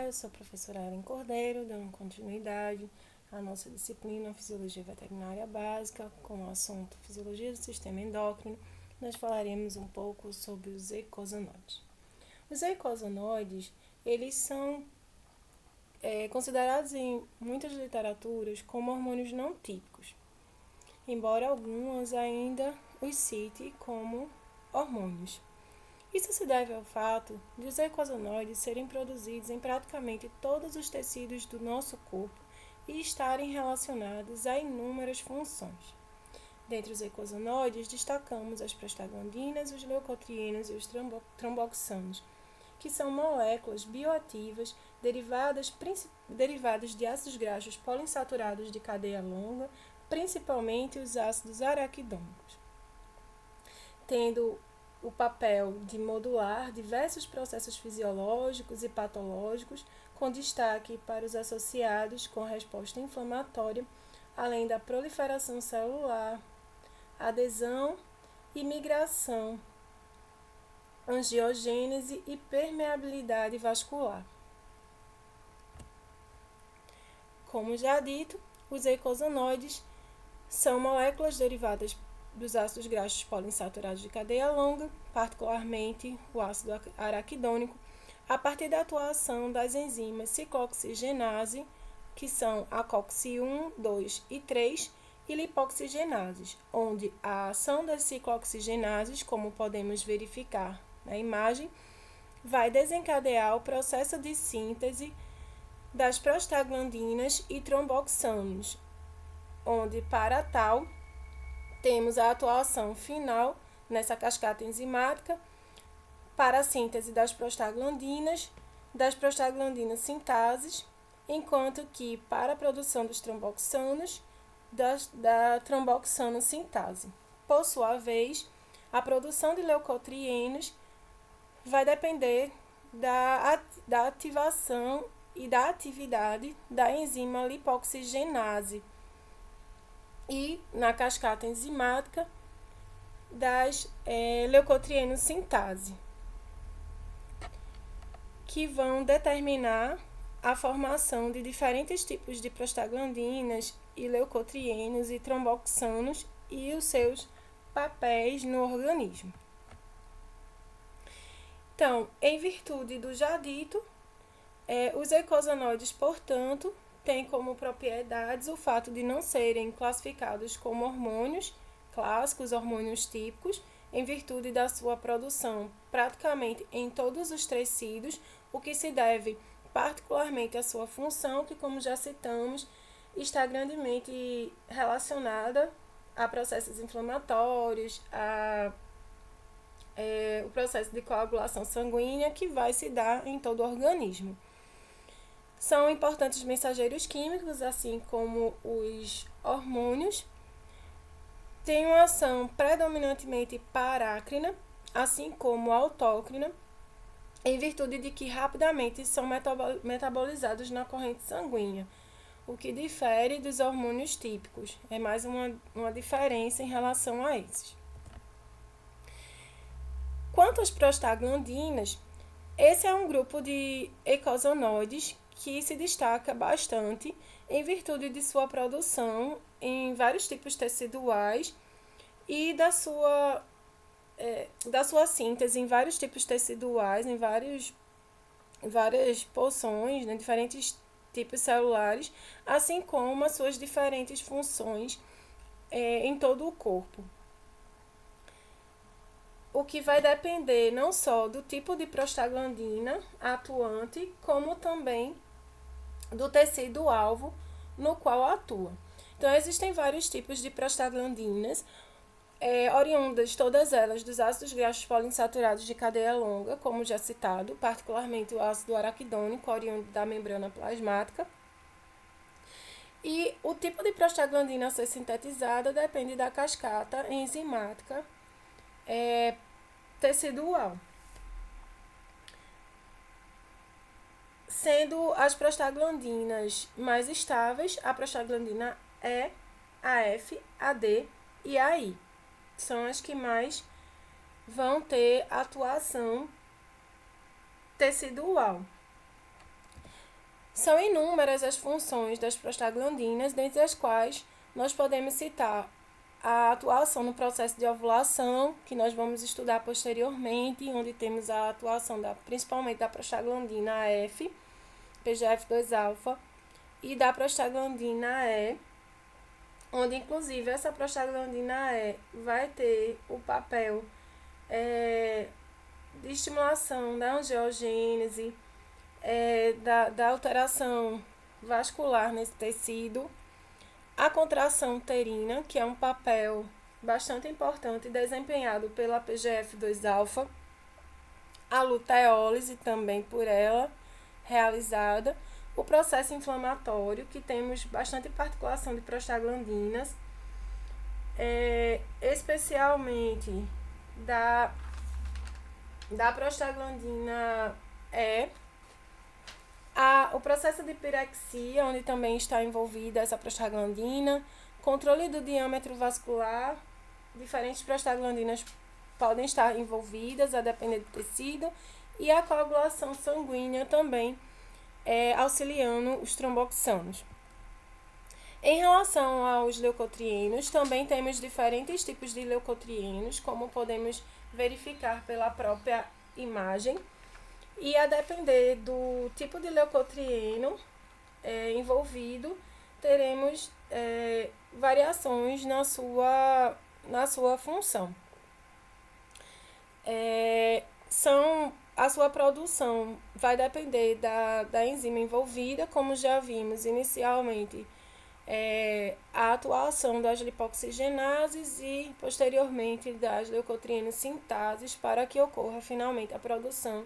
eu sou a professora Ellen Cordeiro, dando continuidade à nossa disciplina Fisiologia Veterinária Básica, com o assunto Fisiologia do Sistema Endócrino. Nós falaremos um pouco sobre os eicosanoides. Os eicosanoides, eles são considerados em muitas literaturas como hormônios não típicos, embora algumas ainda os citem como hormônios. Isso se deve ao fato de os eicosanoides serem produzidos em praticamente todos os tecidos do nosso corpo e estarem relacionados a inúmeras funções. Dentre os eicosanoides, destacamos as prostaglandinas, os leucotrienos e os tromboxanos, que são moléculas bioativas derivadas de ácidos graxos poliinsaturados de cadeia longa, principalmente os ácidos araquidônicos, tendo o papel de modular diversos processos fisiológicos e patológicos, com destaque para os associados com resposta inflamatória, além da proliferação celular, adesão e migração, angiogênese e permeabilidade vascular. Como já dito, os eicosanoides são moléculas derivadas dos ácidos graxos poliinsaturados de cadeia longa, particularmente o ácido araquidônico, a partir da atuação das enzimas ciclooxigenase, que são a COX-1, 2 e 3, e lipoxigenases, onde a ação das ciclooxigenases, como podemos verificar na imagem, vai desencadear o processo de síntese das prostaglandinas e tromboxanos, onde, para tal, temos a atuação final nessa cascata enzimática para a síntese das prostaglandinas sintases, enquanto que para a produção dos tromboxanos, da tromboxano sintase. Por sua vez, a produção de leucotrienos vai depender da ativação e da atividade da enzima lipoxigenase e na cascata enzimática das leucotrienos sintase, que vão determinar a formação de diferentes tipos de prostaglandinas e leucotrienos e tromboxanos e os seus papéis no organismo. Então, em virtude do já dito, os eicosanoides, portanto, têm como propriedades o fato de não serem classificados como hormônios clássicos, hormônios típicos, em virtude da sua produção praticamente em todos os tecidos, o que se deve particularmente à sua função, que, como já citamos, está grandemente relacionada a processos inflamatórios, o processo de coagulação sanguínea que vai se dar em todo o organismo. São importantes mensageiros químicos, assim como os hormônios. Têm uma ação predominantemente parácrina, assim como autócrina, em virtude de que rapidamente são metabolizados na corrente sanguínea, o que difere dos hormônios típicos. É mais uma diferença em relação a esses. Quanto às prostaglandinas, esse é um grupo de eicosanoides que se destaca bastante em virtude de sua produção em vários tipos teciduais e da sua síntese em vários tipos teciduais, em várias porções, né, diferentes tipos celulares, assim como as suas diferentes funções em todo o corpo. O que vai depender não só do tipo de prostaglandina atuante, como também do tecido-alvo no qual atua. Então, existem vários tipos de prostaglandinas, oriundas todas elas dos ácidos graxos poliinsaturados de cadeia longa, como já citado, particularmente o ácido araquidônico, oriundo da membrana plasmática. E o tipo de prostaglandina a ser sintetizada depende da cascata enzimática tecidual. Sendo as prostaglandinas mais estáveis, a prostaglandina E, a F, a D e a I. São as que mais vão ter atuação tecidual. São inúmeras as funções das prostaglandinas, dentre as quais nós podemos citar a atuação no processo de ovulação, que nós vamos estudar posteriormente, onde temos a atuação principalmente da prostaglandina F, PGF2-alfa, e da prostaglandina E, onde inclusive essa prostaglandina E vai ter o papel de estimulação da angiogênese, da alteração vascular nesse tecido, a contração uterina, que é um papel bastante importante desempenhado pela PGF2-alfa, a luteólise também por ela realizada, o processo inflamatório, que temos bastante particulação de prostaglandinas, especialmente da prostaglandina E, o processo de pirexia, onde também está envolvida essa prostaglandina, controle do diâmetro vascular, diferentes prostaglandinas podem estar envolvidas, a depender do tecido, e a coagulação sanguínea também, auxiliando os tromboxanos. Em relação aos leucotrienos, também temos diferentes tipos de leucotrienos, como podemos verificar pela própria imagem, e a depender do tipo de leucotrieno envolvido, teremos variações na sua função. A sua produção vai depender da enzima envolvida, como já vimos inicialmente, a atuação das lipoxigenases e, posteriormente, das leucotrienos sintases, para que ocorra finalmente a produção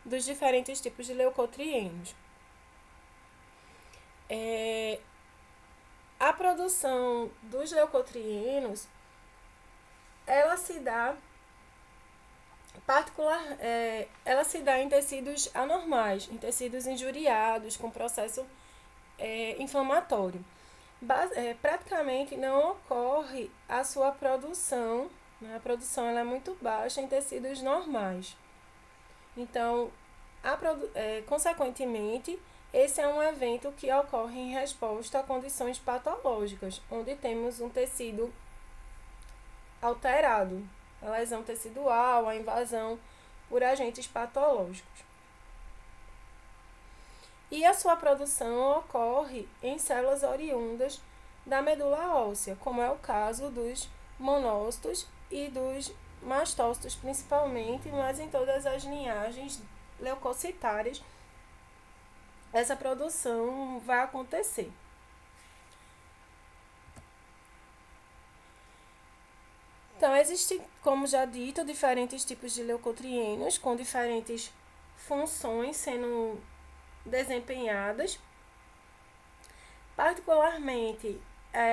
dos diferentes tipos de leucotrienos. A produção dos leucotrienos, ela se dá em tecidos anormais, em tecidos injuriados, com processo inflamatório. Praticamente não ocorre a sua produção, né? A produção ela é muito baixa em tecidos normais. Então, consequentemente, esse é um evento que ocorre em resposta a condições patológicas, onde temos um tecido alterado, a lesão tecidual, a invasão por agentes patológicos. E a sua produção ocorre em células oriundas da medula óssea, como é o caso dos monócitos e dos mastócitos principalmente, mas em todas as linhagens leucocitárias essa produção vai acontecer. Então, existem, como já dito, diferentes tipos de leucotrienos com diferentes funções sendo desempenhadas. Particularmente,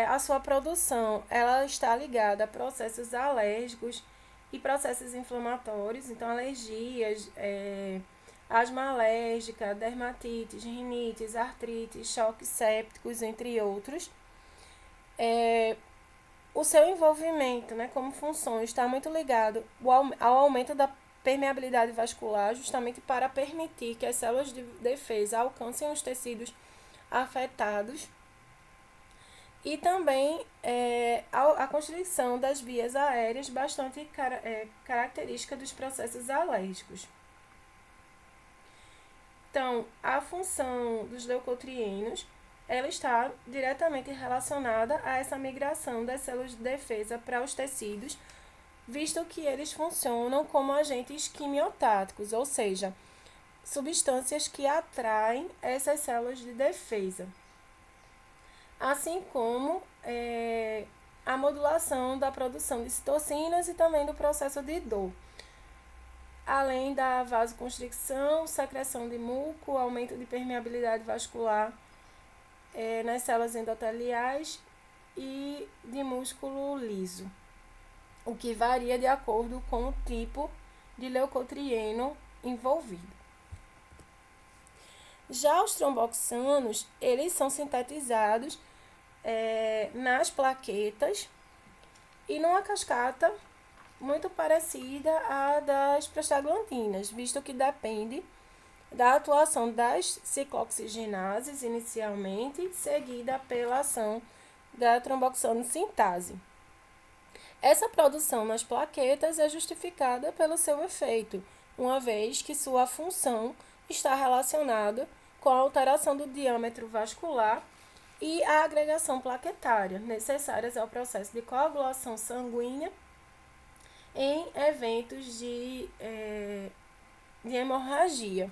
a sua produção ela está ligada a processos alérgicos e processos inflamatórios, então alergias, asma alérgica, dermatites, rinites, artrites, choques sépticos, entre outros. O seu envolvimento, né, como função, está muito ligado ao aumento da permeabilidade vascular, justamente para permitir que as células de defesa alcancem os tecidos afetados, e também a constrição das vias aéreas, bastante característica dos processos alérgicos. Então, a função dos leucotrienos ela está diretamente relacionada a essa migração das células de defesa para os tecidos, visto que eles funcionam como agentes quimiotáticos, ou seja, substâncias que atraem essas células de defesa, assim como a modulação da produção de citocinas e também do processo de dor, além da vasoconstricção, secreção de muco, aumento de permeabilidade vascular nas células endoteliais e de músculo liso, o que varia de acordo com o tipo de leucotrieno envolvido. Já os tromboxanos, eles são sintetizados nas plaquetas e numa cascata muito parecida à das prostaglandinas, visto que depende da atuação das ciclooxigenases inicialmente, seguida pela ação da tromboxano sintase. Essa produção nas plaquetas é justificada pelo seu efeito, uma vez que sua função está relacionada com a alteração do diâmetro vascular e a agregação plaquetária, necessárias ao processo de coagulação sanguínea em eventos de hemorragia.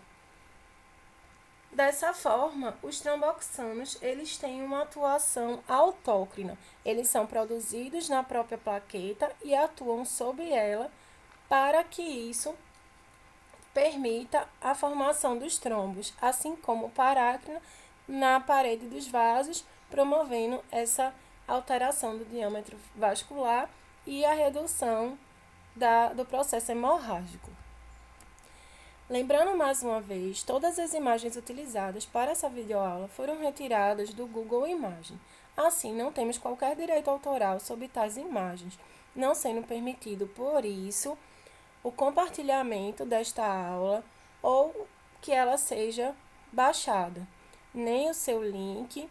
Dessa forma, os tromboxanos eles têm uma atuação autócrina. Eles são produzidos na própria plaqueta e atuam sobre ela para que isso permita a formação dos trombos, assim como o paráquino na parede dos vasos, promovendo essa alteração do diâmetro vascular e a redução do processo hemorrágico. Lembrando mais uma vez, todas as imagens utilizadas para essa videoaula foram retiradas do Google Imagem. Assim, não temos qualquer direito autoral sobre tais imagens, não sendo permitido, por isso, o compartilhamento desta aula ou que ela seja baixada. Nem o seu link,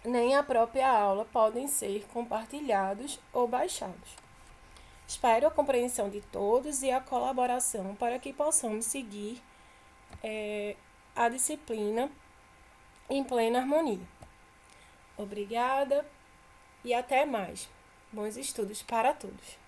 nem a própria aula podem ser compartilhados ou baixados. Espero a compreensão de todos e a colaboração para que possamos seguir a disciplina em plena harmonia. Obrigada e até mais. Bons estudos para todos.